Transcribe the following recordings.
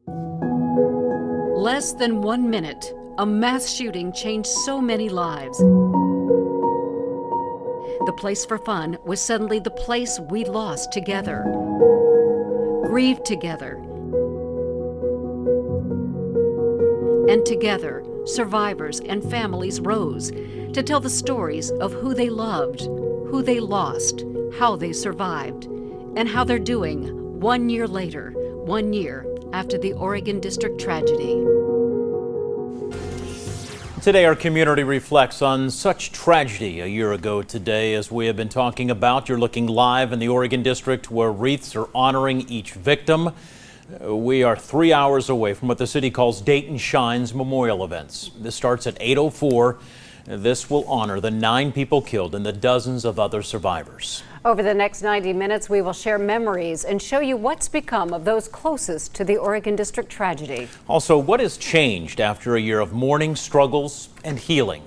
Less than 1 minute, a mass shooting changed so many lives. The place for fun was suddenly the place we lost together, grieved together, and together, survivors and families rose to tell the stories of who they loved, who they lost, how they survived, and how they're doing 1 year later, 1 year after the Oregon District tragedy. Today, our community reflects on such tragedy a year ago today. As we have been talking about, you're looking live in the Oregon District where wreaths are honoring each victim. We are 3 hours away from what the city calls Dayton Shines memorial events. This starts at 8:04. This will honor the 9 people killed and the dozens of other survivors. Over the next 90 minutes, we will share memories and show you what's become of those closest to the Oregon District tragedy. Also, what has changed after a year of mourning, struggles, and healing?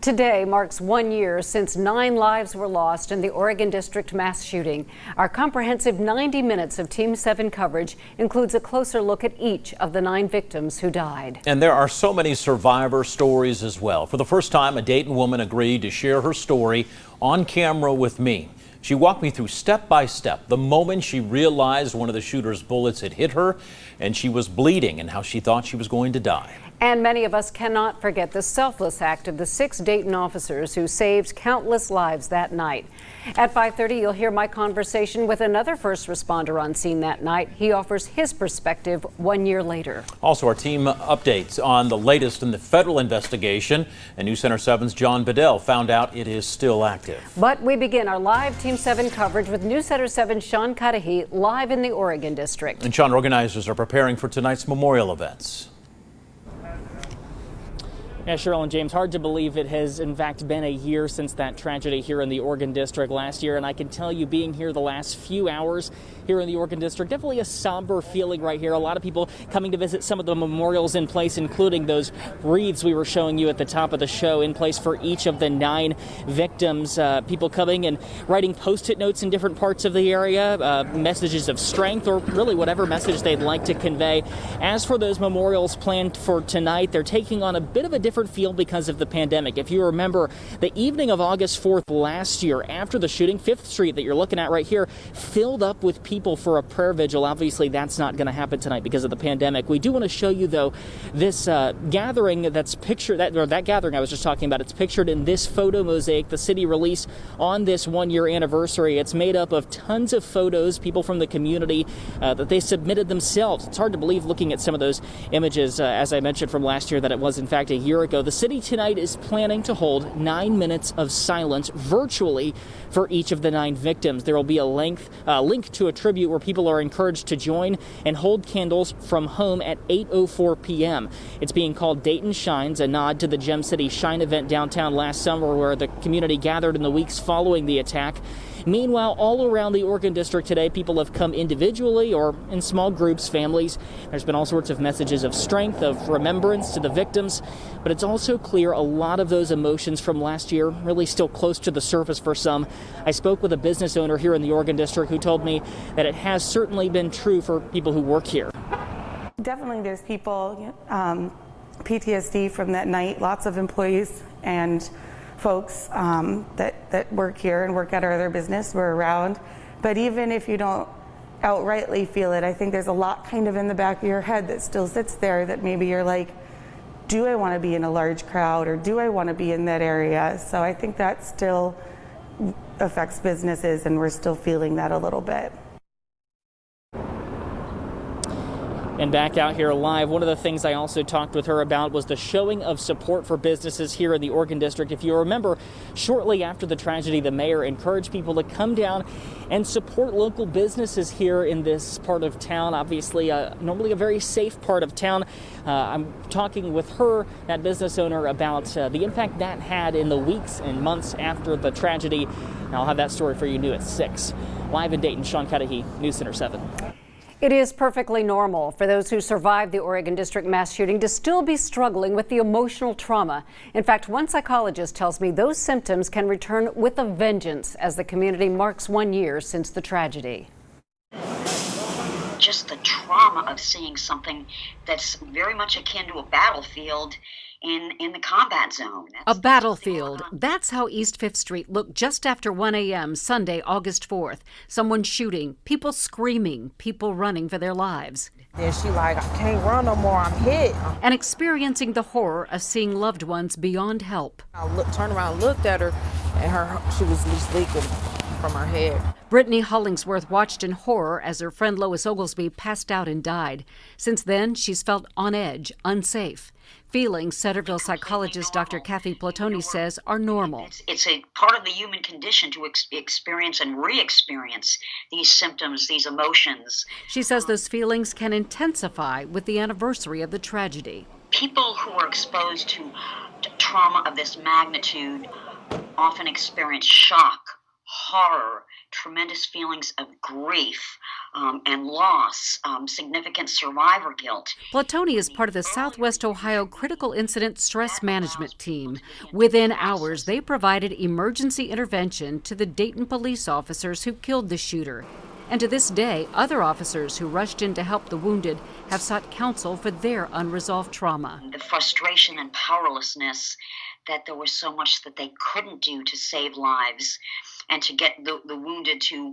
Today marks 1 year since 9 lives were lost in the Oregon District mass shooting. Our comprehensive 90 minutes of Team 7 coverage includes a closer look at each of the 9 victims who died. And there are so many survivor stories as well. For the first time, a Dayton woman agreed to share her story on camera with me. She walked me through step by step the moment she realized one of the shooter's bullets had hit her and she was bleeding and how she thought she was going to die. And many of us cannot forget the selfless act of the 6 Dayton officers who saved countless lives that night. At 5:30, you'll hear my conversation with another first responder on scene that night. He offers his perspective 1 year later. Also, our team updates on the latest in the federal investigation. And News Center 7's John Bedell found out it is still active. But we begin our live Team 7 coverage with News Center 7's Sean Cudahy live in the Oregon District. And Sean, organizers are preparing for tonight's memorial events. Yeah, Cheryl and James, hard to believe it has in fact been a year since that tragedy here in the Oregon District last year. And I can tell you, being here the last few hours here in the Oregon District, definitely a somber feeling right here. A lot of people coming to visit some of the memorials in place, including those wreaths we were showing you at the top of the show in place for each of the 9 victims. People coming and writing Post-it notes in different parts of the area, messages of strength, or really whatever message they'd like to convey. As for those memorials planned for tonight, they're taking on a bit of a different feel because of the pandemic. If you remember, the evening of August 4th last year, after the shooting, 5th Street that you're looking at right here filled up with people for a prayer vigil. Obviously, that's not going to happen tonight because of the pandemic. We do want to show you, though, this gathering that's pictured, that gathering I was just talking about. It's pictured in this photo mosaic the city released on this 1 year anniversary. It's made up of tons of photos, people from the community that they submitted themselves. It's hard to believe, looking at some of those images, as I mentioned from last year, that it was in fact a year ago. The city tonight is planning to hold 9 minutes of silence virtually for each of the 9 victims. There will be a link to a tribute where people are encouraged to join and hold candles from home at 8:04 p.m. It's being called Dayton Shines, a nod to the Gem City Shine event downtown last summer, where the community gathered in the weeks following the attack. Meanwhile, all around the Oregon District today, people have come individually or in small groups, families. There's been all sorts of messages of strength, of remembrance to the victims, but it's also clear a lot of those emotions from last year really still close to the surface for some. I spoke with a business owner here in the Oregon District who told me that it has certainly been true for people who work here. Definitely there's people, PTSD from that night, lots of employees and folks that work here and work at our other business were around. But even if you don't outrightly feel it, I think there's a lot kind of in the back of your head that still sits there, that maybe you're like, do I want to be in a large crowd, or do I want to be in that area? So I think that still affects businesses, and we're still feeling that a little bit. And back out here live, one of the things I also talked with her about was the showing of support for businesses here in the Oregon District. If you remember, shortly after the tragedy, the mayor encouraged people to come down and support local businesses here in this part of town. Obviously, normally a very safe part of town. I'm talking with her, that business owner, about the impact that had in the weeks and months after the tragedy. And I'll have that story for you new at 6. Live in Dayton, Sean Cudahy, News Center 7. It is perfectly normal for those who survived the Oregon District mass shooting to still be struggling with the emotional trauma. In fact, one psychologist tells me those symptoms can return with a vengeance as the community marks 1 year since the tragedy. Just the trauma of seeing something that's very much akin to a battlefield in the combat zone. A battlefield. That's how East 5th Street looked just after 1 a.m. Sunday, August 4th. Someone shooting, people screaming, people running for their lives. Then she like, I can't run no more, I'm hit. And experiencing the horror of seeing loved ones beyond help. I turned around and looked at her, and she was just leaking from her head. Brittany Hollingsworth watched in horror as her friend Lois Oglesby passed out and died. Since then, she's felt on edge, unsafe. Feelings, Centerville psychologist Dr. Kathy Platoni says, are normal. It's a part of the human condition to experience and re-experience these symptoms, these emotions. She says those feelings can intensify with the anniversary of the tragedy. People who are exposed to trauma of this magnitude often experience shock, horror, tremendous feelings of grief and loss, significant survivor guilt. Platoni is part of the Southwest Ohio Critical Incident Stress Management Team. Within hours, they provided emergency intervention to the Dayton police officers who killed the shooter. And to this day, other officers who rushed in to help the wounded have sought counsel for their unresolved trauma. The frustration and powerlessness that there was so much that they couldn't do to save lives and to get the wounded to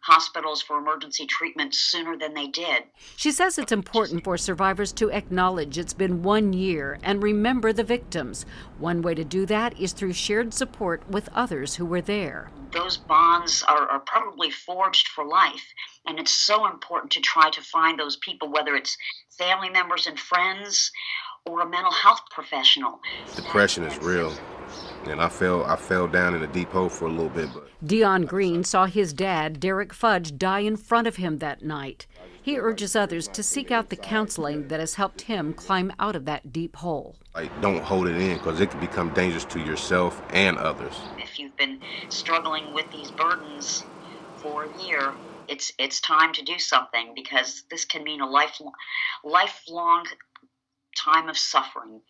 hospitals for emergency treatment sooner than they did. She says it's important for survivors to acknowledge it's been 1 year and remember the victims. One way to do that is through shared support with others who were there. Those bonds are probably forged for life, and it's so important to try to find those people, whether it's family members and friends or a mental health professional. Depression is real, and I fell down in a deep hole for a little bit. But Dion Green saw his dad, Derek Fudge, die in front of him that night. He urges others to seek out the counseling that has helped him climb out of that deep hole. Don't hold it in, because it can become dangerous to yourself and others. If you've been struggling with these burdens for a year, it's time to do something, because this can mean a lifelong time of suffering.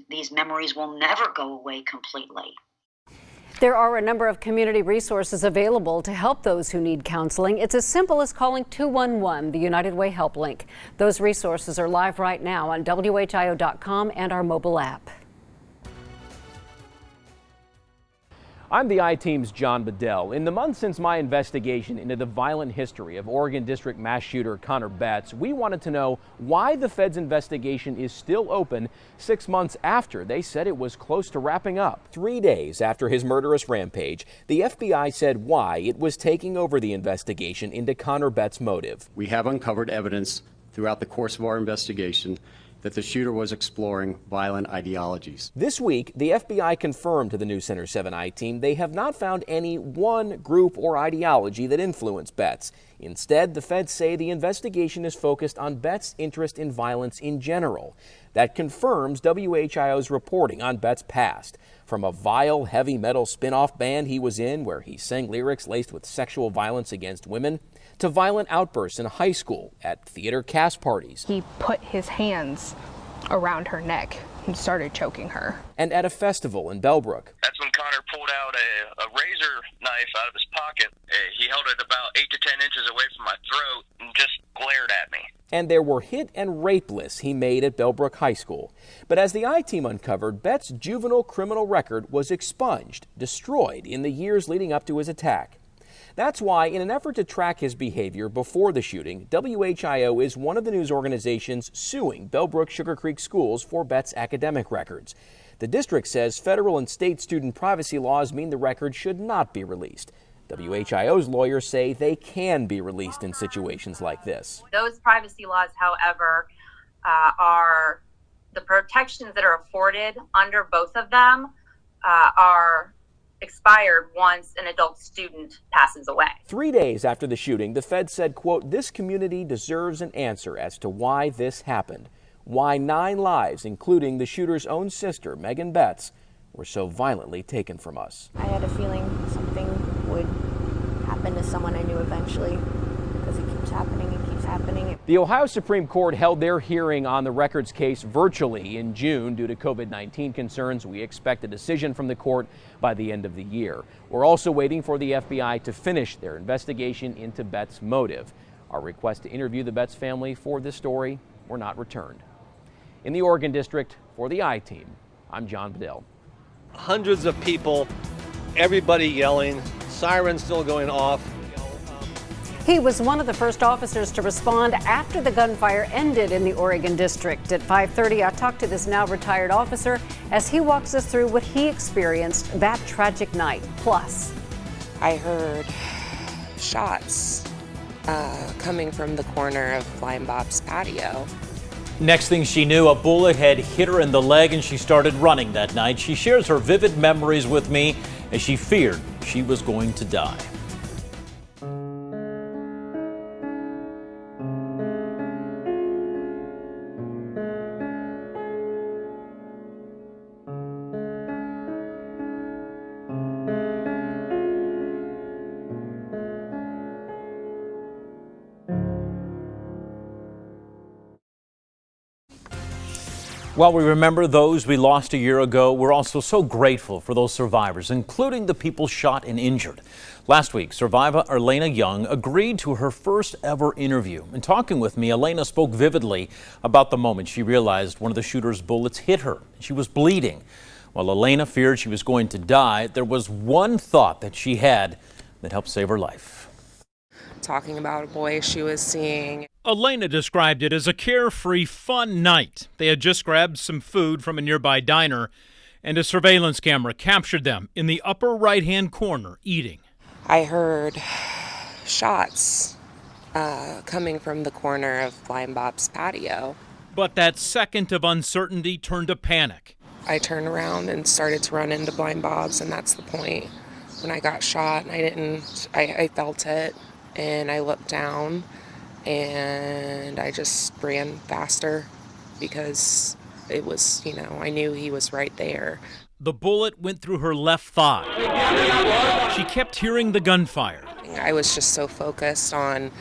These memories will never go away completely. There are a number of community resources available to help those who need counseling. It's as simple as calling 211, the United Way Help Link. Those resources are live right now on WHIO.com and our mobile app. I'm the I-Team's John Bedell. In the months since my investigation into the violent history of Oregon District mass shooter Connor Betts, we wanted to know why the Fed's investigation is still open 6 months after they said it was close to wrapping up. 3 days after his murderous rampage, the FBI said why it was taking over the investigation into Connor Betts' motive. We have uncovered evidence throughout the course of our investigation that the shooter was exploring violent ideologies. This week, the FBI confirmed to the News Center 7 I-Team they have not found any one group or ideology that influenced Betts. Instead, the feds say the investigation is focused on Betts' interest in violence in general. That confirms WHIO's reporting on Betts' past. From a vile heavy metal spin-off band he was in, where he sang lyrics laced with sexual violence against women, to violent outbursts in high school, at theater cast parties. He put his hands around her neck and started choking her. And at a festival in Bellbrook. That's when Connor pulled out a razor knife out of his pocket. He held it about 8 to 10 inches away from my throat and just glared at me. And there were hit and rape lists he made at Bellbrook High School. But as the I-Team uncovered, Betts' juvenile criminal record was expunged, destroyed in the years leading up to his attack. That's why, in an effort to track his behavior before the shooting, WHIO is one of the news organizations suing Bellbrook Sugar Creek schools for Betts' academic records. The district says federal and state student privacy laws mean the records should not be released. WHIO's lawyers say they can be released in situations like this. Those privacy laws, however, are the protections that are afforded under both of them are expired once an adult student passes away. 3 days after the shooting, the Fed said, quote, "This community deserves an answer as to why this happened, why 9 lives, including the shooter's own sister, Megan Betts, were so violently taken from us." I had a feeling something would happen to someone I knew eventually, because it keeps happening and keeps happening. happening. The Ohio Supreme Court held their hearing on the records case virtually in June due to COVID-19 concerns. We expect a decision from the court by the end of the year. We're also waiting for the FBI to finish their investigation into Betts' motive. Our request to interview the Betts family for this story were not returned. In the Oregon District, for the I-Team, I'm John Bedell. Hundreds of people, everybody yelling, sirens still going off. He was one of the first officers to respond after the gunfire ended in the Oregon District. At 5:30, I talked to this now retired officer as he walks us through what he experienced that tragic night. Plus, I heard shots coming from the corner of Blind Bob's patio. Next thing she knew, a bullet had hit her in the leg and she started running that night. She shares her vivid memories with me as she feared she was going to die. While we remember those we lost a year ago, we're also so grateful for those survivors, including the people shot and injured. Last week, survivor Elena Young agreed to her first ever interview. In talking with me, Elena spoke vividly about the moment she realized one of the shooter's bullets hit her. She was bleeding. While Elena feared she was going to die, there was one thought that she had that helped save her life. Talking about a boy she was seeing. Elena described it as a carefree, fun night. They had just grabbed some food from a nearby diner, and a surveillance camera captured them in the upper right-hand corner eating. I heard shots coming from the corner of Blind Bob's patio. But that second of uncertainty turned to panic. I turned around and started to run into Blind Bob's, and that's the point when I got shot. I felt it, and I looked down. And I just ran faster because it was, I knew he was right there. The bullet went through her left thigh. She kept hearing the gunfire. I was just so focused on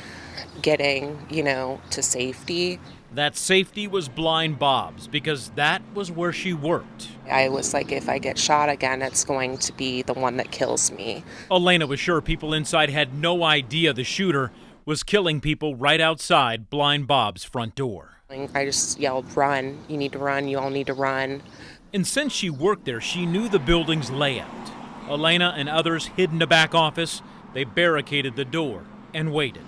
getting, to safety. That safety was Blind Bob's because that was where she worked. I was like, if I get shot again, it's going to be the one that kills me. Elena was sure people inside had no idea the shooter was killing people right outside Blind Bob's front door. I just yelled, run, you need to run, you all need to run. And since she worked there, she knew the building's layout. Elena and others hid in the back office. They barricaded the door and waited.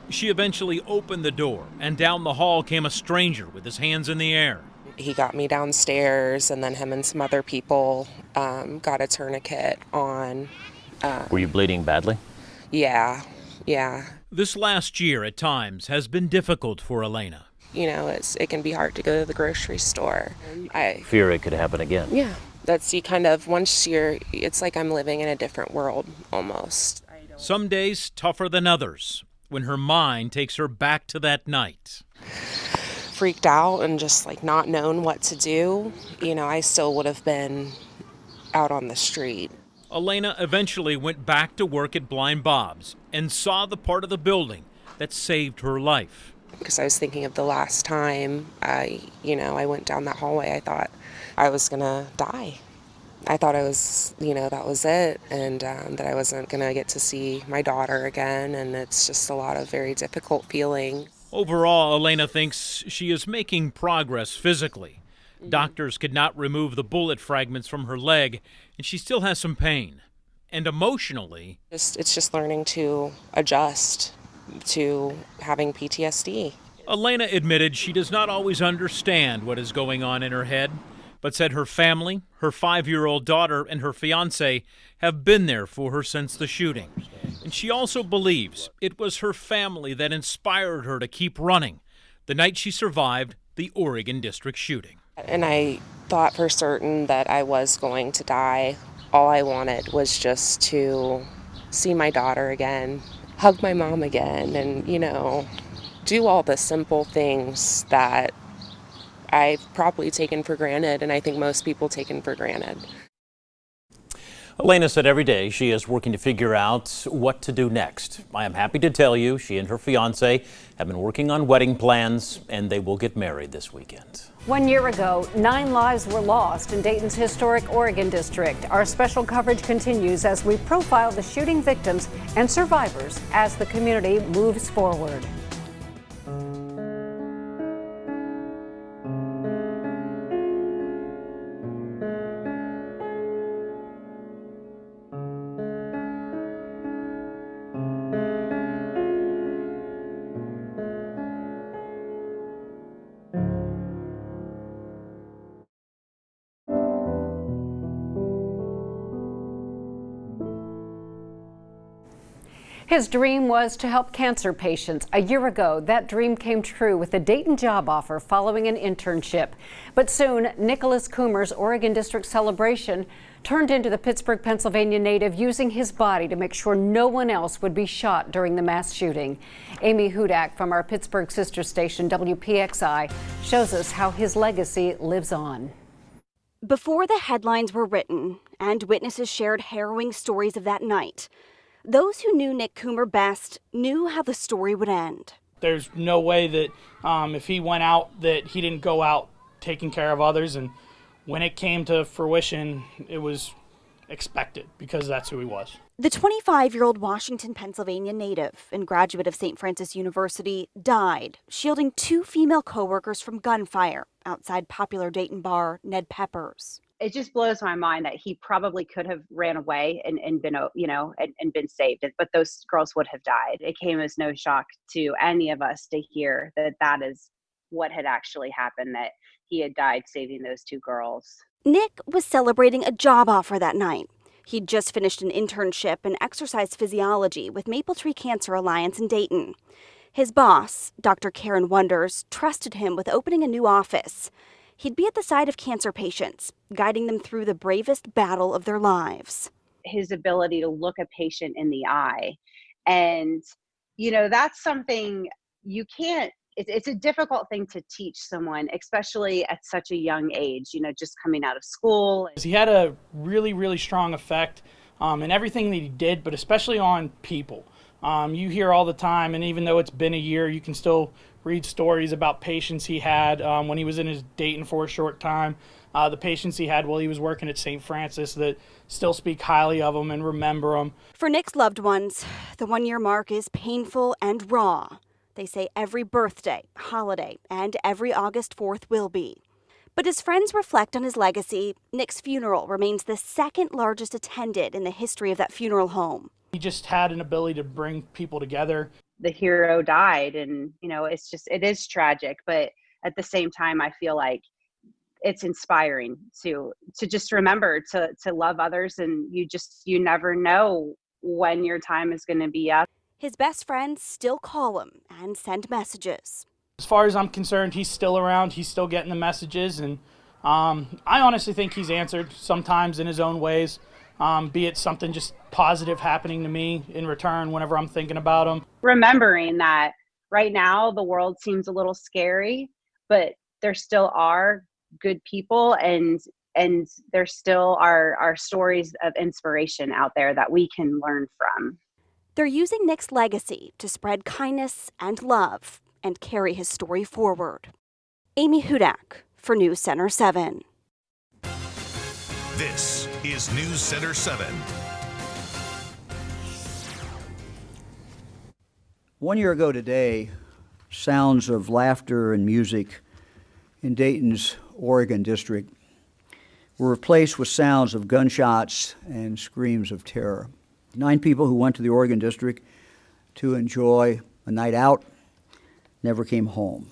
She eventually opened the door, and down the hall came a stranger with his hands in the air. He got me downstairs, and then him and some other people got a tourniquet on. Were you bleeding badly? Yeah. This last year, at times, has been difficult for Elena. It can be hard to go to the grocery store. I fear it could happen again. Yeah, once it's like I'm living in a different world almost. Some days tougher than others, when her mind takes her back to that night. Freaked out and just not known what to do. I still would have been out on the street. Elena eventually went back to work at Blind Bob's and saw the part of the building that saved her life. Because I was thinking of the last time I went down that hallway, I thought I was going to die. I thought I was, that was it, and that I wasn't going to get to see my daughter again, and it's just a lot of very difficult feelings. Overall, Elena thinks she is making progress physically. Doctors could not remove the bullet fragments from her leg, and she still has some pain. And emotionally, it's just learning to adjust to having PTSD. Elena admitted she does not always understand what is going on in her head, but said her family, her 5-year-old daughter, and her fiancé have been there for her since the shooting. And she also believes it was her family that inspired her to keep running the night she survived the Oregon District shooting. And I thought for certain that I was going to die. All I wanted was just to see my daughter again, hug my mom again, and, do all the simple things that I've probably taken for granted, and I think most people taken for granted. Elena said every day she is working to figure out what to do next. I am happy to tell you she and her fiance have been working on wedding plans, and they will get married this weekend. 1 year ago, 9 lives were lost in Dayton's historic Oregon district. Our special coverage continues as we profile the shooting victims and survivors as the community moves forward. His dream was to help cancer patients. A year ago, that dream came true with a Dayton job offer following an internship. But soon, Nicholas Coomer's Oregon District celebration turned into the Pittsburgh, Pennsylvania native using his body to make sure no one else would be shot during the mass shooting. Amy Hudak from our Pittsburgh sister station, WPXI, shows us how his legacy lives on. Before the headlines were written and witnesses shared harrowing stories of that night, those who knew Nick Coomer best knew how the story would end. There's no way that if he went out that he didn't go out taking care of others, and when it came to fruition, it was expected because that's who he was. The 25-year-old Washington, Pennsylvania native and graduate of St. Francis University died shielding 2 female coworkers from gunfire outside popular Dayton bar Ned Pepper's. It just blows my mind that he probably could have ran away and been, and been saved, but those girls would have died. It came as no shock to any of us to hear that that is what had actually happened, that he had died saving those 2 girls. Nick was celebrating a job offer that night. He'd just finished an internship in exercise physiology with Maple Tree Cancer Alliance in Dayton. His boss, Dr. Karen Wonders, trusted him with opening a new office. He'd be at the side of cancer patients, guiding them through the bravest battle of their lives. His ability to look a patient in the eye. And, that's something you can't, it's a difficult thing to teach someone, especially at such a young age, just coming out of school. He had a really, really strong effect in everything that he did, but especially on people. You hear all the time, and even though it's been a year, you can still read stories about patients he had when he was in his Dayton for a short time, the patients he had while he was working at St. Francis that still speak highly of him and remember him. For Nick's loved ones, the 1-year mark is painful and raw. They say every birthday, holiday, and every August 4th will be. But as friends reflect on his legacy, Nick's funeral remains the 2nd largest attended in the history of that funeral home. He just had an ability to bring people together. The hero died, and it is tragic, but at the same time I feel like it's inspiring to just remember to love others, and you never know when your time is going to be up. His best friends still call him and send messages. As far as I'm concerned, he's still around, he's still getting the messages, and I honestly think he's answered sometimes in his own ways, be it something just positive happening to me in return whenever I'm thinking about him. Remembering that right now the world seems a little scary, but there still are good people, and there still are stories of inspiration out there that we can learn from. They're using Nick's legacy to spread kindness and love and carry his story forward. Amy Hudak for News Center 7. This is News Center 7. 1 year ago today, sounds of laughter and music in Dayton's Oregon district were replaced with sounds of gunshots and screams of terror. 9 people who went to the Oregon district to enjoy a night out never came home.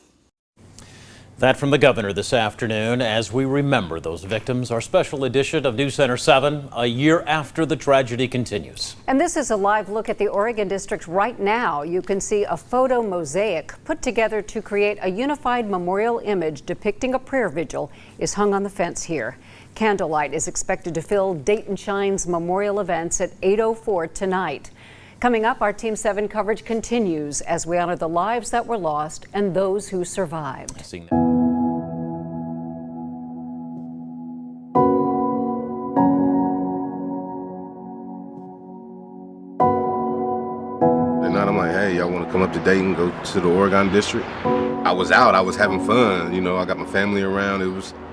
That from the governor this afternoon as we remember those victims. Our special edition of News Center 7, a year after the tragedy continues. And this is a live look at the Oregon district right now. You can see a photo mosaic put together to create a unified memorial image depicting a prayer vigil is hung on the fence here. Candlelight is expected to fill Dayton Shine's memorial events at 8:04 tonight. Coming up, our Team 7 coverage continues as we honor the lives that were lost and those who survived. night. I'm like, hey, y'all want to come up to Dayton, go to the Oregon District? I was out. I was having fun. You know, I got my family around.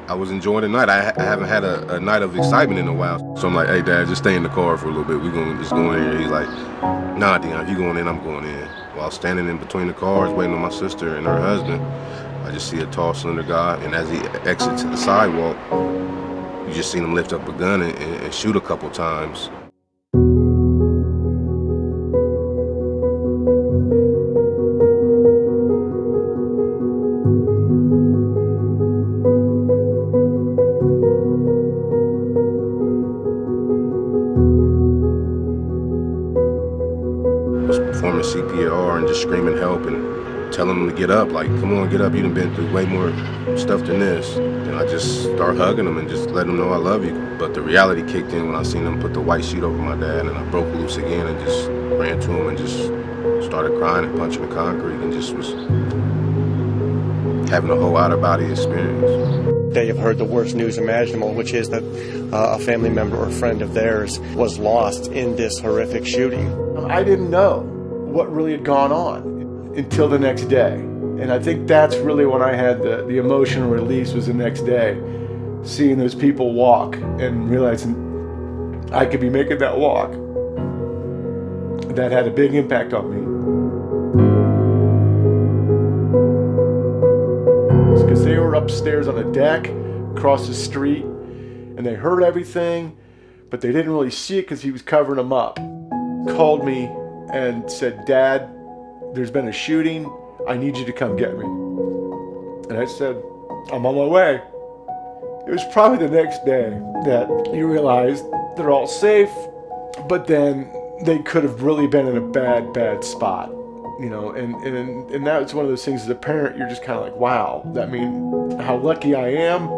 I was enjoying the night. I haven't had a night of excitement in a while. So I'm like, hey, Dad, just stay in the car for a little bit. We're going to just go in here. He's like, nah, Dion, if you going in, I'm going in. While standing in between the cars, waiting on my sister and her husband, I just see a tall, slender guy. And as he exits the sidewalk, you just seen him lift up a gun and shoot a couple times. Performing CPR and just screaming help and telling them to get up, like, come on, get up, you done been through way more stuff than this. And I just start hugging them and just letting them know I love you. But the reality kicked in when I seen them put the white sheet over my dad, and I broke loose again and just ran to him and just started crying and punching the concrete and just was having a whole out-of-body experience. They have heard the worst news imaginable, which is that a family member or friend of theirs was lost in this horrific shooting. I didn't know what really had gone on until the next day. And I think that's really when I had the emotional release, was the next day. Seeing those people walk and realizing I could be making that walk. That had a big impact on me. Because they were upstairs on a deck across the street and they heard everything, but they didn't really see it because he was covering them up. Called me and said, Dad, there's been a shooting. I need you to come get me. And I said, I'm on my way. It was probably the next day that you realize they're all safe, but then they could have really been in a bad spot. You know, and that's one of those things as a parent, you're just kind of like, wow, that mean how lucky I am.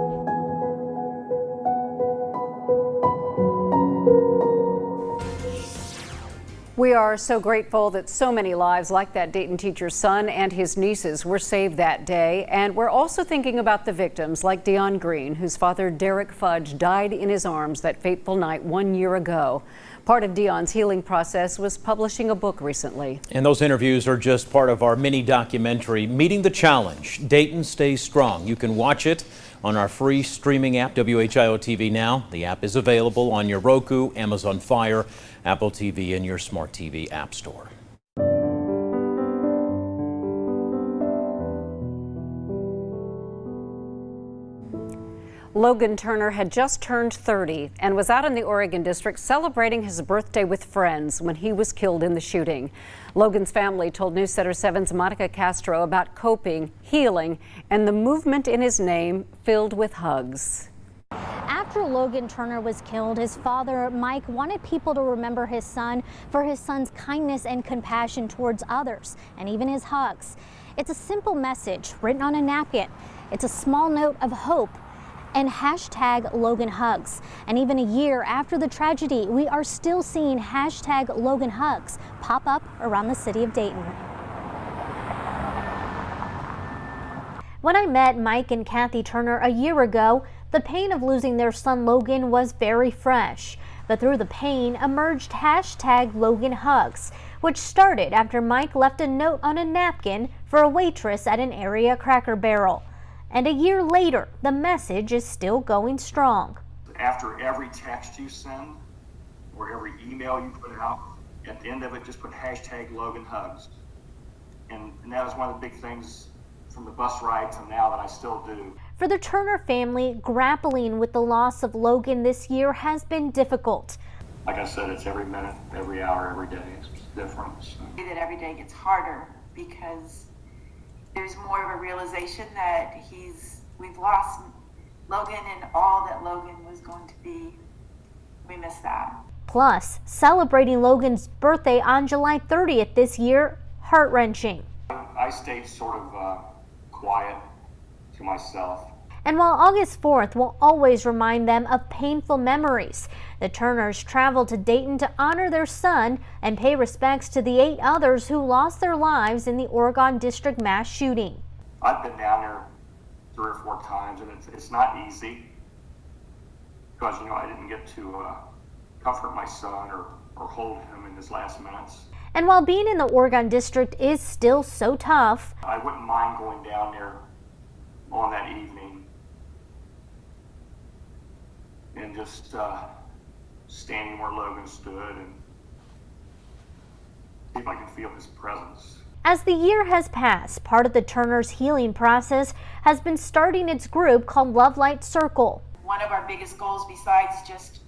We are so grateful that so many lives like that Dayton teacher's son and his nieces were saved that day. And we're also thinking about the victims like Dion Green, whose father, Derek Fudge, died in his arms that fateful night 1 year ago. Part of Dion's healing process was publishing a book recently. And those interviews are just part of our mini documentary, Meeting the Challenge, Dayton Stays Strong. You can watch it on our free streaming app, WHIO TV Now. The app is available on your Roku, Amazon Fire, Apple TV, and your smart TV app store. Logan Turner had just turned 30 and was out in the Oregon District celebrating his birthday with friends when he was killed in the shooting. Logan's family told News Center 7's Monica Castro about coping, healing, and the movement in his name filled with hugs. After Logan Turner was killed, his father, Mike, wanted people to remember his son for his son's kindness and compassion towards others, and even his hugs. It's a simple message written on a napkin. It's a small note of hope. And hashtag Logan Hugs. And even a year after the tragedy, we are still seeing hashtag Logan Hugs pop up around the city of Dayton. When I met Mike and Kathy Turner a year ago, the pain of losing their son Logan was very fresh. But through the pain emerged hashtag Logan Hugs, which started after Mike left a note on a napkin for a waitress at an area Cracker Barrel. And a year later, the message is still going strong. After every text you send or every email you put out, at the end of it, just put hashtag Logan Hugs. And that was one of the big things from the bus ride to now that I still do. For the Turner family, grappling with the loss of Logan this year has been difficult. Like I said, it's every minute, every hour, every day. It's different. So. That every day gets harder because there's more of a realization that we've lost Logan and all that Logan was going to be. We miss that. Plus, celebrating Logan's birthday on July 30th this year, heart-wrenching. I stayed sort of quiet to myself. And while August 4th will always remind them of painful memories, the Turners traveled to Dayton to honor their son and pay respects to the 8 others who lost their lives in the Oregon District mass shooting. I've been down there 3 or 4 times, and it's not easy because, I didn't get to comfort my son or hold him in his last minutes. And while being in the Oregon District is still so tough, I wouldn't mind going down there on that evening and just standing where Logan stood and see if I can feel his presence. as the year has passed, part of the Turner's healing process has been starting its group called Love Light Circle. One of our biggest goals, besides just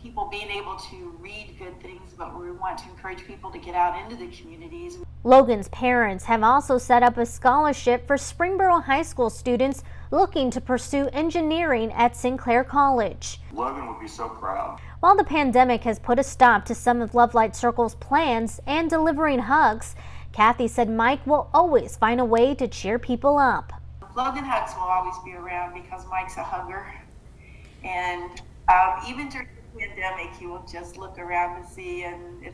people being able to read good things, but we want to encourage people to get out into the communities. Logan's parents have also set up a scholarship for Springboro High School students looking to pursue engineering at Sinclair College. Logan would be so proud. While the pandemic has put a stop to some of Love Light Circle's plans and delivering hugs, Kathy said Mike will always find a way to cheer people up. Logan Hugs will always be around because Mike's a hugger. And even during the pandemic, he will just look around and see, and if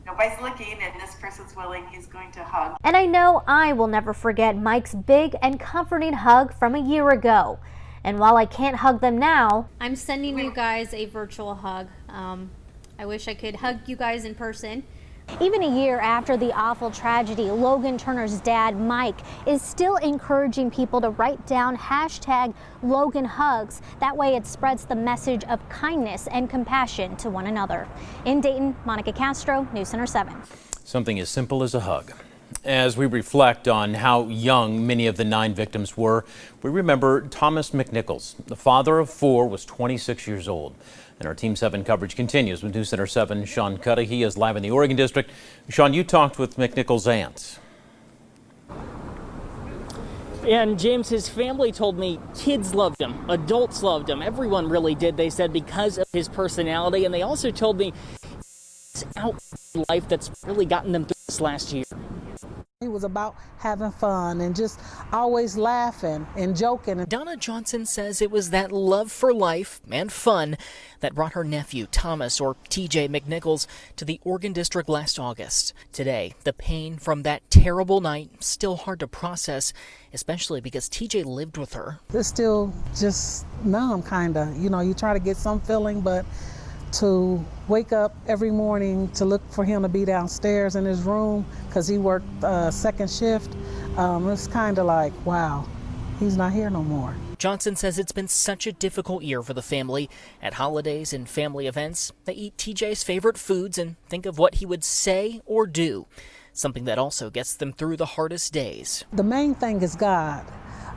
nobody's looking and this person's willing, he's going to hug. And I know I will never forget Mike's big and comforting hug from a year ago. And while I can't hug them now, I'm sending you guys a virtual hug. I wish I could hug you guys in person. Even a year after the awful tragedy, Logan Turner's dad, Mike, is still encouraging people to write down #LoganHugs. That way it spreads the message of kindness and compassion to one another. In Dayton, Monica Castro, News Center 7. Something as simple as a hug. As we reflect on how young many of the 9 victims were, we remember Thomas McNichols. The father of 4 was 26 years old. And our Team 7 coverage continues with News Center 7. Sean Cudahy is live in the Oregon District. Sean, you talked with McNichols' aunt. And James, his family told me kids loved him, adults loved him, everyone really did, they said, because of his personality. And they also told me it's out life that's really gotten them through this last year. He was about having fun and just always laughing and joking. Donna Johnson says it was that love for life and fun that brought her nephew, Thomas, or TJ McNichols, to the Oregon District last August. Today, the pain from that terrible night still hard to process, especially because TJ lived with her. It's still just numb, kind of. You know, you try to get some feeling, but to wake up every morning to look for him to be downstairs in his room because he worked second shift, it's kind of like, wow, he's not here no more. Johnson says it's been such a difficult year for the family. At holidays and family events, they eat TJ's favorite foods and think of what he would say or do, something that also gets them through the hardest days. The main thing is God.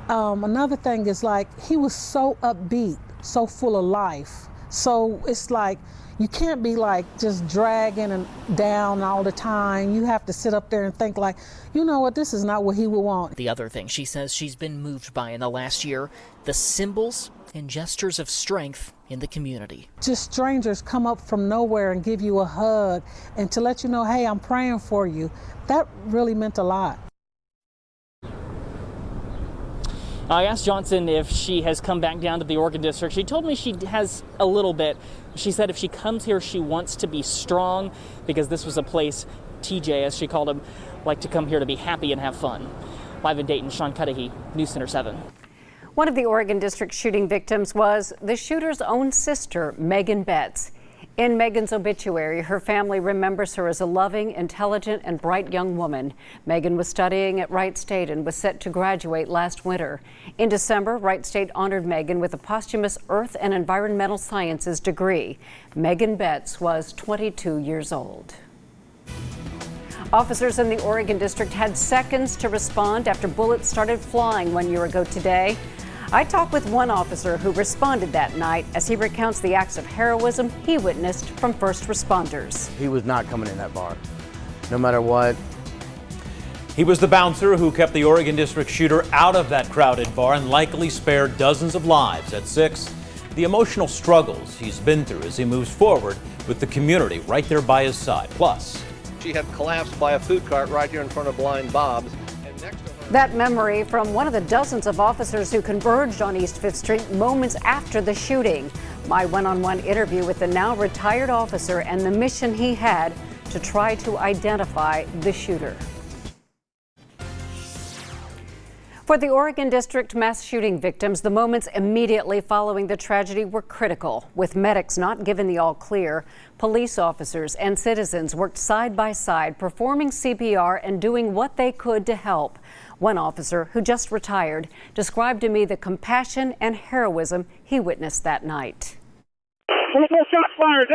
Another thing is, like, he was so upbeat, so full of life. So it's like you can't be like just dragging and down all the time. You have to sit up there and think like, you know what, this is not what he would want. The other thing she says she's been moved by in the last year, the symbols and gestures of strength in the community. Just strangers come up from nowhere and give you a hug and to let you know, hey, I'm praying for you. That really meant a lot. I asked Johnson if she has come back down to the Oregon District. She told me she has a little bit. She said if she comes here, she wants to be strong because this was a place TJ, as she called him, liked to come here to be happy and have fun. Live in Dayton, Sean Cudahy, News Center 7. One of the Oregon District shooting victims was the shooter's own sister, Megan Betts. In Megan's obituary, her family remembers her as a loving, intelligent, and bright young woman. Megan was studying at Wright State and was set to graduate last winter. In December, Wright State honored Megan with a posthumous Earth and Environmental Sciences degree. Megan Betts was 22 years old. Officers in the Oregon District had seconds to respond after bullets started flying 1 year ago today. I talked with one officer who responded that night as he recounts the acts of heroism he witnessed from first responders. He was not coming in that bar, no matter what. He was the bouncer who kept the Oregon District shooter out of that crowded bar and likely spared dozens of lives. At 6, the emotional struggles he's been through as he moves forward with the community right there by his side. Plus, she had collapsed by a food cart right here in front of Blind Bob's. And next to her, that memory from one of the dozens of officers who converged on East 5th Street moments after the shooting. My one-on-one interview with the now retired officer and the mission he had to try to identify the shooter. For the Oregon District mass shooting victims, the moments immediately following the tragedy were critical. With medics not given the all clear, police officers and citizens worked side by side, performing CPR and doing what they could to help. One officer, who just retired, described to me the compassion and heroism he witnessed that night. Multiple shots fired!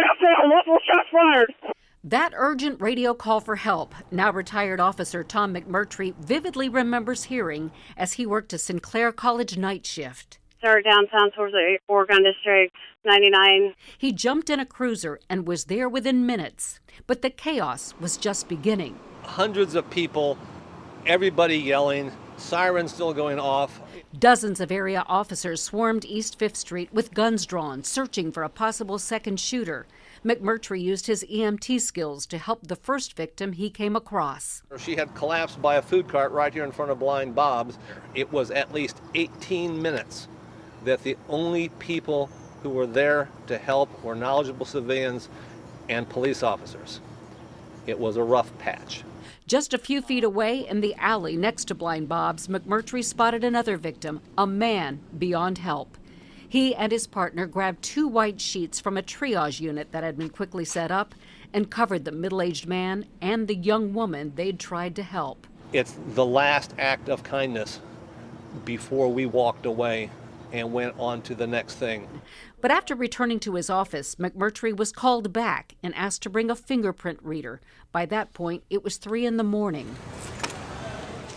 Multiple shots fired! That urgent radio call for help, now retired officer Tom McMurtry vividly remembers hearing as he worked a Sinclair College night shift. Started downtown towards the Oregon District 99. He jumped in a cruiser and was there within minutes, but the chaos was just beginning. Hundreds of people, everybody yelling, sirens still going off. Dozens of area officers swarmed East 5th Street with guns drawn, searching for a possible second shooter. McMurtry used his EMT skills to help the first victim he came across. She had collapsed by a food cart right here in front of Blind Bob's. It was at least 18 minutes that the only people who were there to help were knowledgeable civilians and police officers. It was a rough patch. Just a few feet away in the alley next to Blind Bob's, McMurtry spotted another victim, a man beyond help. He and his partner grabbed 2 white sheets from a triage unit that had been quickly set up and covered the middle-aged man and the young woman they'd tried to help. It's the last act of kindness before we walked away and went on to the next thing. But after returning to his office, McMurtry was called back and asked to bring a fingerprint reader. By that point, it was 3 a.m.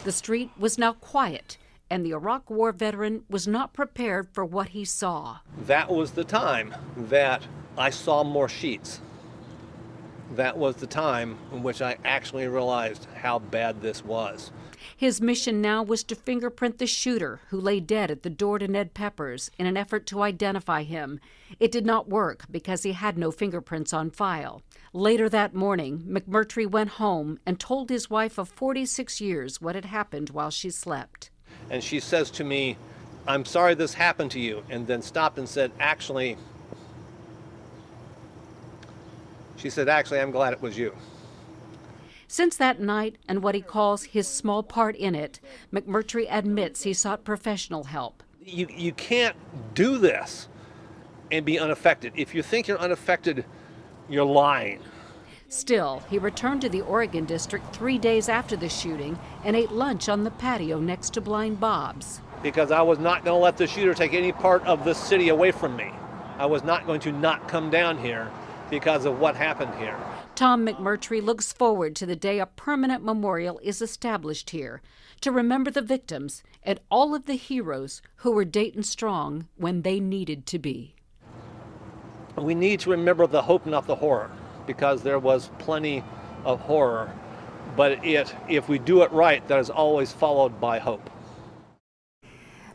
The street was now quiet, and the Iraq War veteran was not prepared for what he saw. That was the time that I saw more sheets. That was the time in which I actually realized how bad this was. His mission now was to fingerprint the shooter who lay dead at the door to Ned Pepper's in an effort to identify him. It did not work because he had no fingerprints on file. Later that morning, McMurtry went home and told his wife of 46 years what had happened while she slept. And she says to me, "I'm sorry this happened to you," and then stopped and said, actually, I'm glad it was you. Since that night and what he calls his small part in it, McMurtry admits he sought professional help. You can't do this and be unaffected. If you think you're unaffected, you're lying. Still, he returned to the Oregon District 3 days after the shooting and ate lunch on the patio next to Blind Bob's. Because I was not going to let the shooter take any part of this city away from me. I was not going to not come down here because of what happened here. Tom McMurtry looks forward to the day a permanent memorial is established here to remember the victims and all of the heroes who were Dayton strong when they needed to be. We need to remember the hope, not the horror, because there was plenty of horror. But if we do it right, that is always followed by hope.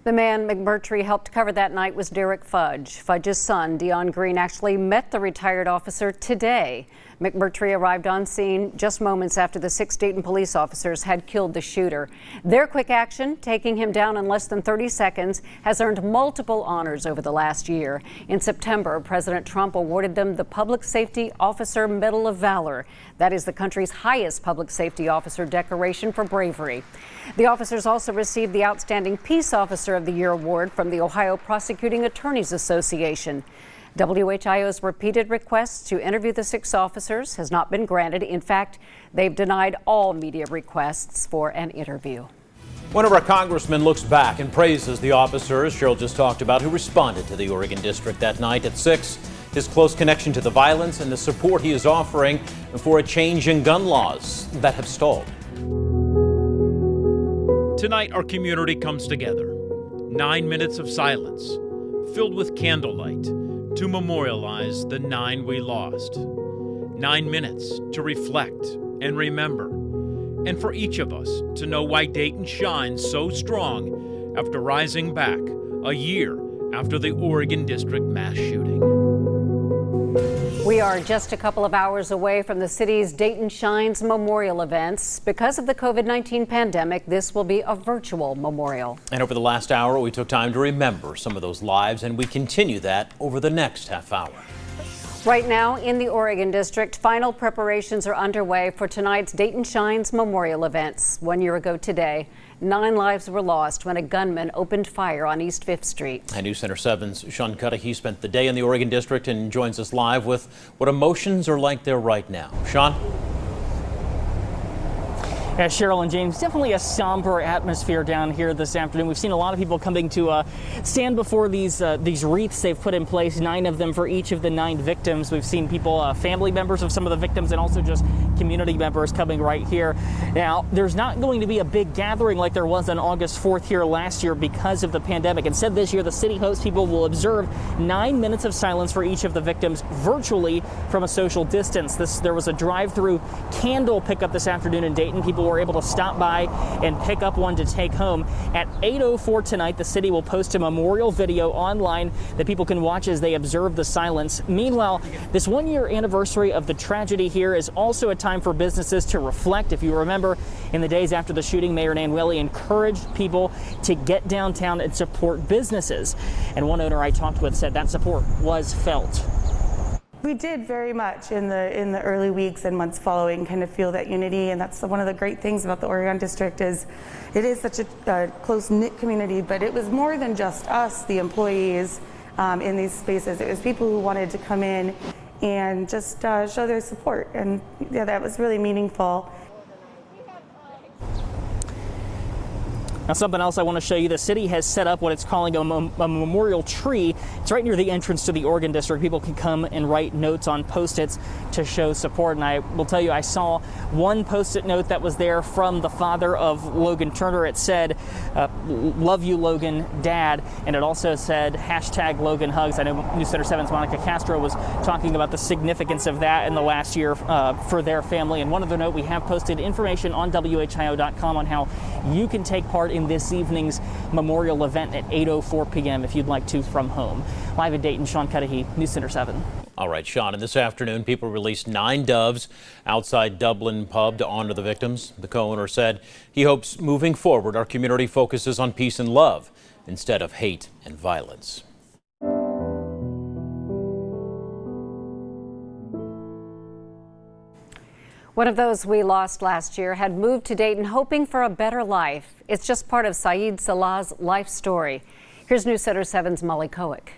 The man McMurtry helped cover that night was Derek Fudge. Fudge's son, Dion Green, actually met the retired officer today. McMurtry arrived on scene just moments after the 6 Dayton police officers had killed the shooter. Their quick action, taking him down in less than 30 seconds, has earned multiple honors over the last year. In September, President Trump awarded them the Public Safety Officer Medal of Valor. That is the country's highest public safety officer decoration for bravery. The officers also received the Outstanding Peace Officer of the Year award from the Ohio Prosecuting Attorneys Association. WHIO's repeated requests to interview the 6 officers has not been granted. In fact, they've denied all media requests for an interview. One of our congressmen looks back and praises the officers Cheryl just talked about who responded to the Oregon District that night at 6. His close connection to the violence and the support he is offering for a change in gun laws that have stalled. Tonight, our community comes together. 9 minutes of silence, filled with candlelight, to memorialize the 9 we lost. 9 minutes to reflect and remember, and for each of us to know why Dayton shines so strong after rising back a year after the Oregon District mass shooting. We are just a couple of hours away from the city's Dayton Shines memorial events. Because of the COVID-19 pandemic, this will be a virtual memorial. And over the last hour, we took time to remember some of those lives, and we continue that over the next half hour. Right now in the Oregon District, final preparations are underway for tonight's Dayton Shines memorial events. 1 year ago today, 9 lives were lost when a gunman opened fire on East 5th Street. And News Center 7's Sean Cudahy spent the day in the Oregon District and joins us live with what emotions are like there right now. Sean? Yeah, Cheryl and James, definitely a somber atmosphere down here this afternoon. We've seen a lot of people coming to stand before these wreaths they've put in place, 9 of them for each of the 9 victims. We've seen people, family members of some of the victims, and also just community members coming right here. Now, there's not going to be a big gathering like there was on August 4th here last year because of the pandemic. Instead, this year, the city hopes people will observe 9 minutes of silence for each of the victims virtually from a social distance. There was a drive-through candle pickup this afternoon in Dayton. People were able to stop by and pick up one to take home. At 8:04 tonight, the city will post a memorial video online that people can watch as they observe the silence. Meanwhile, this 1-year anniversary of the tragedy here is also a time for businesses to reflect. If you remember, in the days after the shooting, Mayor Nan Whaley encouraged people to get downtown and support businesses. And one owner I talked with said that support was felt. We did very much in the early weeks and months following kind of feel that unity, and that's one of the great things about the Oregon District is it is such a close-knit community, but it was more than just us, the employees in these spaces. It was people who wanted to come in and just show their support, and yeah, that was really meaningful. Now, something else I want to show you, the city has set up what it's calling a memorial tree. It's right near the entrance to the Oregon District. People can come and write notes on Post-its to show support. And I will tell you, I saw one Post-it note that was there from the father of Logan Turner. It said, "Love you, Logan, Dad." And it also said, #LoganHugs. I know News Center 7's Monica Castro was talking about the significance of that in the last year for their family. And one other note, we have posted information on WHIO.com on how you can take part in this evening's memorial event at 8:04 p.m. if you'd like to from home. Live in Dayton, Sean Cudahy, News Center 7. All right, Sean, and this afternoon, people released 9 doves outside Dublin Pub to honor the victims. The co-owner said he hopes moving forward, our community focuses on peace and love instead of hate and violence. One of those we lost last year had moved to Dayton hoping for a better life. It's just part of Saeed Salah's life story. Here's News Center 7's Molly Kowick.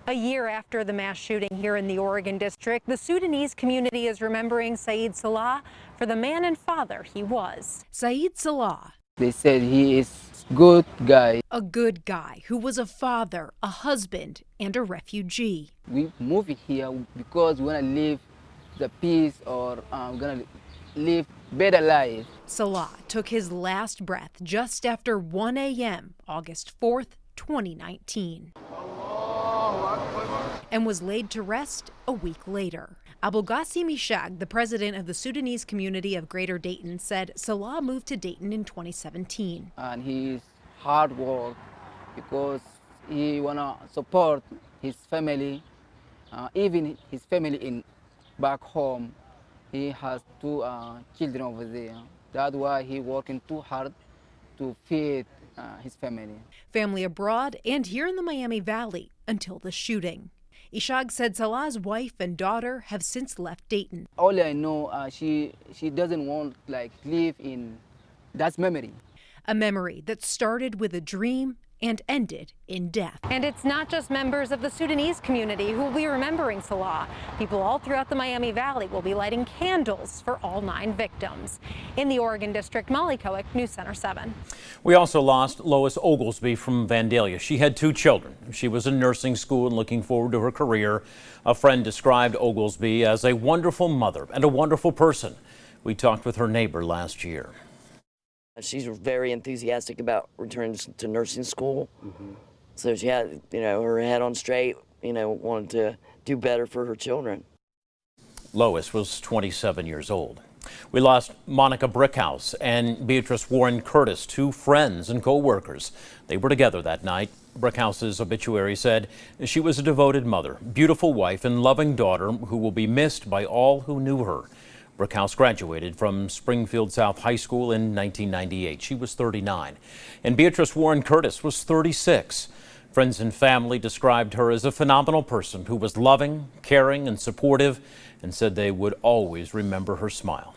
A year after the mass shooting here in the Oregon District, the Sudanese community is remembering Saeed Salah for the man and father he was. Saeed Salah. They said he is a good guy. A good guy who was a father, a husband, and a refugee. We moved here because we want to live the peace, or gonna live better life. Salah took his last breath just after 1 a.m. August 4th, 2019, and was laid to rest a week later. Abulghassim Ishaq, the president of the Sudanese community of Greater Dayton, said Salah moved to Dayton in 2017. And he's hard work because he wanna support his family, even his family in back home. He has 2 children over there. That's why he's working too hard to feed his family. Family abroad and here in the Miami Valley until the shooting. Ishaq said Salah's wife and daughter have since left Dayton. All I know, she doesn't want live in that memory. A memory that started with a dream and ended in death. And it's not just members of the Sudanese community who will be remembering Salah. People all throughout the Miami Valley will be lighting candles for all 9 victims. In the Oregon District, Molly Kowick, News Center 7. We also lost Lois Oglesby from Vandalia. She had 2 children. She was in nursing school and looking forward to her career. A friend described Oglesby as a wonderful mother and a wonderful person. We talked with her neighbor last year. She's very enthusiastic about returning to nursing school. So she had, her head on straight, wanted to do better for her children. Lois was 27 years old. We lost Monica Brickhouse and Beatrice Warren Curtis, 2 friends and co-workers. They were together that night. Brickhouse's obituary said she was a devoted mother, beautiful wife, and loving daughter who will be missed by all who knew her. Brickhouse graduated from Springfield South High School in 1998. She was 39. And Beatrice Warren Curtis was 36. Friends and family described her as a phenomenal person who was loving, caring, and supportive, and said they would always remember her smile.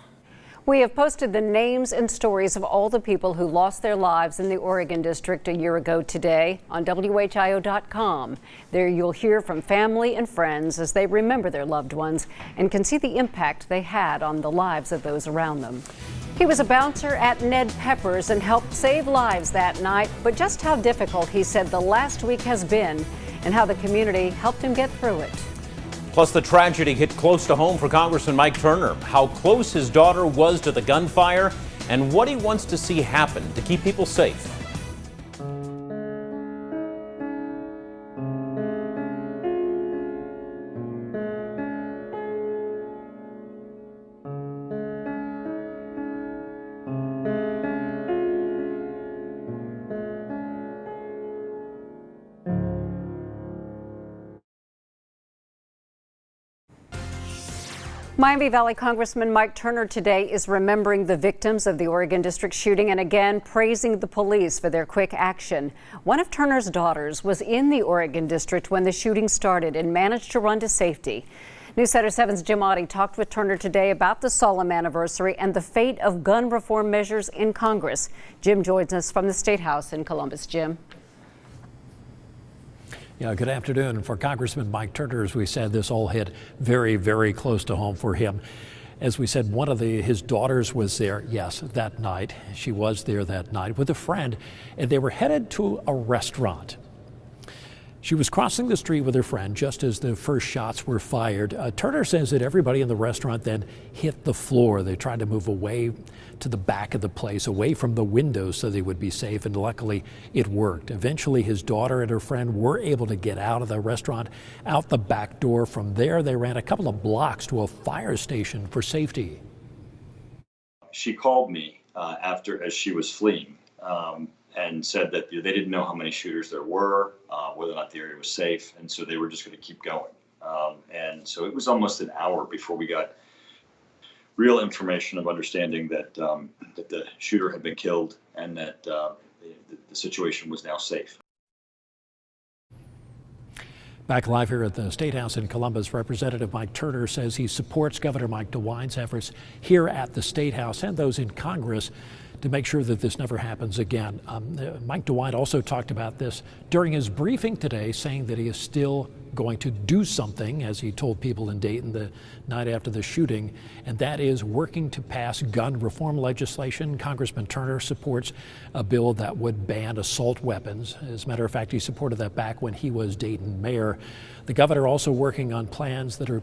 We have posted the names and stories of all the people who lost their lives in the Oregon District a year ago today on WHIO.com. There you'll hear from family and friends as they remember their loved ones and can see the impact they had on the lives of those around them. He was a bouncer at Ned Pepper's and helped save lives that night, but just how difficult he said the last week has been and how the community helped him get through it. Plus, the tragedy hit close to home for Congressman Mike Turner, how close his daughter was to the gunfire, and what he wants to see happen to keep people safe. Miami Valley Congressman Mike Turner today is remembering the victims of the Oregon District shooting and again praising the police for their quick action. One of Turner's daughters was in the Oregon District when the shooting started and managed to run to safety. News Center 7's Jim Oddie talked with Turner today about the solemn anniversary and the fate of gun reform measures in Congress. Jim joins us from the State House in Columbus. Jim. Yeah, good afternoon. For Congressman Mike Turner, as we said, this all hit very, very close to home for him. As we said, one of his daughters was there, yes, that night. She was there that night with a friend, and they were headed to a restaurant. She was crossing the street with her friend just as the first shots were fired. Turner says that everybody in the restaurant then hit the floor. They tried to move away to the back of the place, away from the windows so they would be safe, and luckily it worked. Eventually his daughter and her friend were able to get out of the restaurant, out the back door. From there they ran a couple of blocks to a fire station for safety. She called me as she was fleeing and said that they didn't know how many shooters there were, whether or not the area was safe, and so they were just going to keep going. And so it was almost an hour before we got real information of understanding that that the shooter had been killed and that the situation was now safe. Back live here at the State House in Columbus, Representative Mike Turner says he supports Governor Mike DeWine's efforts here at the State House and those in Congress to make sure that this never happens again. Mike DeWine also talked about this during his briefing today, saying that he is still going to do something, as he told people in Dayton the night after the shooting, and that is working to pass gun reform legislation. Congressman Turner supports a bill that would ban assault weapons. As a matter of fact, he supported that back when he was Dayton mayor. The governor also working on plans that are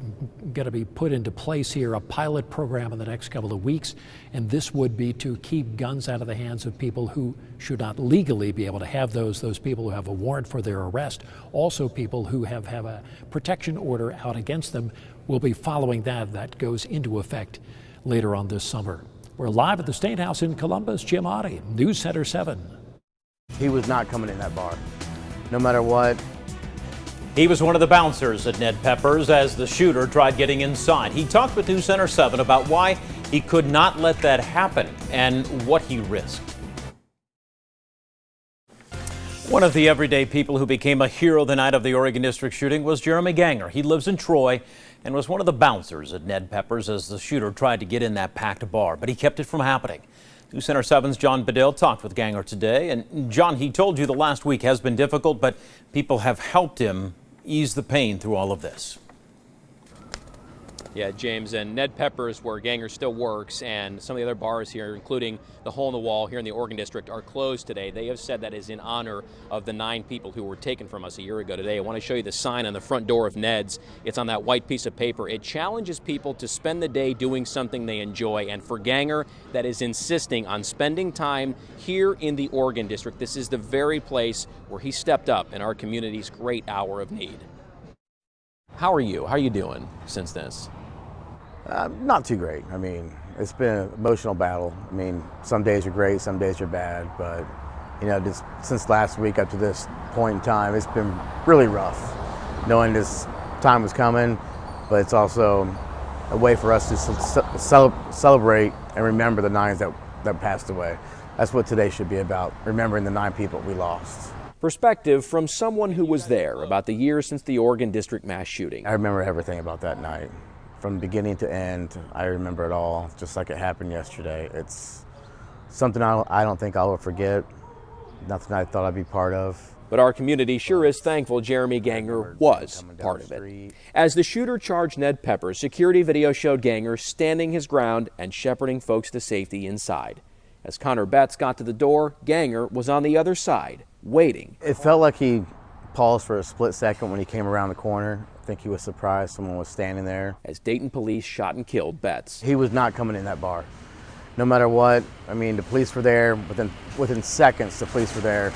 going to be put into place here, a pilot program in the next couple of weeks, and this would be to keep guns out of the hands of people who should not legally be able to have those people who have a warrant for their arrest, also people who have a protection order out against them. Will be following that. That goes into effect later on this summer. We're live at the State House in Columbus. Jim Oddie, News Center 7. He was not coming in that bar, no matter what. He was one of the bouncers at Ned Pepper's as the shooter tried getting inside. He talked with News Center 7 about why he could not let that happen and what he risked. One of the everyday people who became a hero the night of the Oregon District shooting was Jeremy Ganger. He lives in Troy and was one of the bouncers at Ned Pepper's as the shooter tried to get in that packed bar, but he kept it from happening. News Center 7's John Bedell talked with Ganger today. And John, he told you the last week has been difficult, but people have helped him ease the pain through all of this. Yeah, James, and Ned Pepper's, where Ganger still works, and some of the other bars here, including the Hole in the Wall here in the Oregon District, are closed today. They have said that is in honor of the 9 people who were taken from us a year ago today. I want to show you the sign on the front door of Ned's. It's on that white piece of paper. It challenges people to spend the day doing something they enjoy, and for Ganger, that is insisting on spending time here in the Oregon District. This is the very place where he stepped up in our community's great hour of need. How are you? How are you doing since this? Not too great. I mean, it's been an emotional battle. I mean, some days are great, some days are bad, but you know, just since last week up to this point in time, it's been really rough, knowing this time was coming, but it's also a way for us to celebrate and remember the 9s that passed away. That's what today should be about, remembering the 9 people we lost. Perspective from someone who was there about the years since the Oregon District mass shooting. I remember everything about that night. From beginning to end, I remember it all, just like it happened yesterday. It's something I don't think I'll ever forget, nothing I thought I'd be part of. But our community sure is thankful Jeremy Ganger was part of it. As the shooter charged Ned Peppers, security video showed Ganger standing his ground and shepherding folks to safety inside. As Connor Betts got to the door, Ganger was on the other side, waiting. It felt like he paused for a split second when he came around the corner. I think he was surprised someone was standing there. As Dayton police shot and killed Betts. He was not coming in that bar. No matter what, I mean, the police were there. Within seconds, the police were there.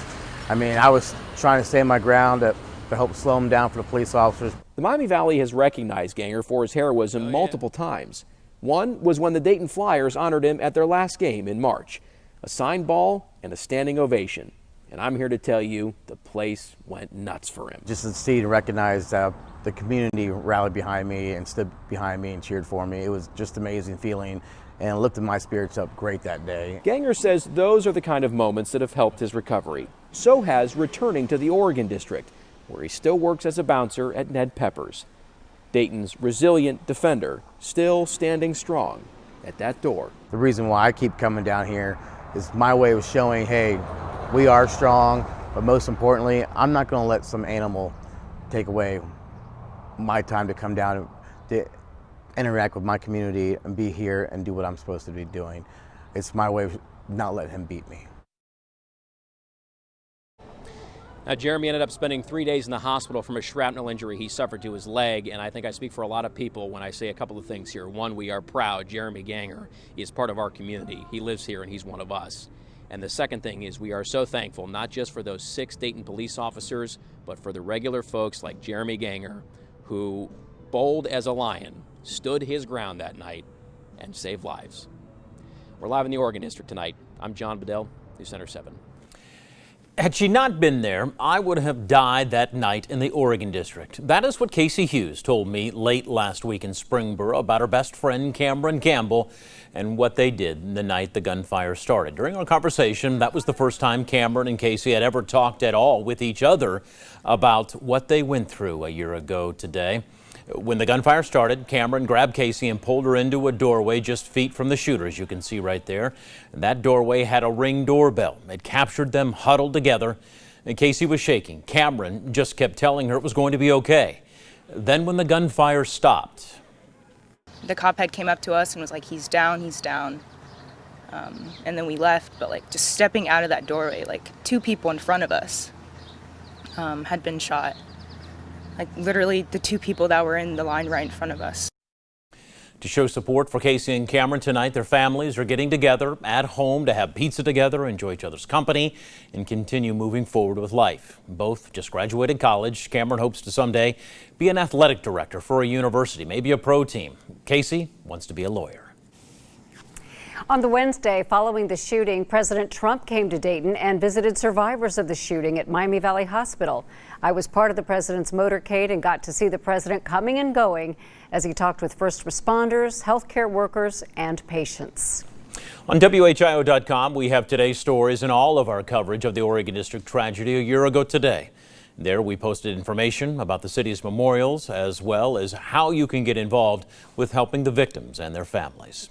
I mean, I was trying to stay my ground to help slow him down for the police officers. The Miami Valley has recognized Ganger for his heroism multiple times. One was when the Dayton Flyers honored him at their last game in March. A signed ball and a standing ovation. And I'm here to tell you, the place went nuts for him. Just to see and recognize that the community rallied behind me and stood behind me and cheered for me, it was just an amazing feeling and lifted my spirits up great that day. Ganger says those are the kind of moments that have helped his recovery. So has returning to the Oregon District, where he still works as a bouncer at Ned Peppers. Dayton's resilient defender, still standing strong at that door. The reason why I keep coming down here is my way of showing, hey, we are strong, but most importantly, I'm not going to let some animal take away my time to come down and to interact with my community and be here and do what I'm supposed to be doing. It's my way of not letting him beat me. Now, Jeremy ended up spending 3 days in the hospital from a shrapnel injury he suffered to his leg, and I think I speak for a lot of people when I say a couple of things here. One, we are proud Jeremy Ganger is part of our community. He lives here and he's one of us. And the second thing is we are so thankful, not just for those 6 Dayton police officers, but for the regular folks like Jeremy Ganger, who, bold as a lion, stood his ground that night and saved lives. We're live in the Oregon District tonight. I'm John Bedell, News Center 7. Had she not been there, I would have died that night in the Oregon District. That is what Casey Hughes told me late last week in Springboro about her best friend Cameron Campbell and what they did the night the gunfire started. During our conversation, that was the first time Cameron and Casey had ever talked at all with each other about what they went through a year ago today. When the gunfire started, Cameron grabbed Casey and pulled her into a doorway just feet from the shooter, as you can see right there. And that doorway had a Ring doorbell. It captured them huddled together, and Casey was shaking. Cameron just kept telling her it was going to be okay. Then when the gunfire stopped, the cop head came up to us and was like, he's down, he's down. And then we left, but like just stepping out of that doorway, like 2 people in front of us had been shot. Like literally the 2 people that were in the line right in front of us. To show support for Casey and Cameron tonight, their families are getting together at home to have pizza together, enjoy each other's company, and continue moving forward with life. Both just graduated college. Cameron hopes to someday be an athletic director for a university, maybe a pro team. Casey wants to be a lawyer. On the Wednesday following the shooting, President Trump came to Dayton and visited survivors of the shooting at Miami Valley Hospital. I was part of the president's motorcade and got to see the president coming and going as he talked with first responders, healthcare workers, and patients. On WHIO.com, we have today's stories and all of our coverage of the Oregon District tragedy a year ago today. There we posted information about the city's memorials as well as how you can get involved with helping the victims and their families.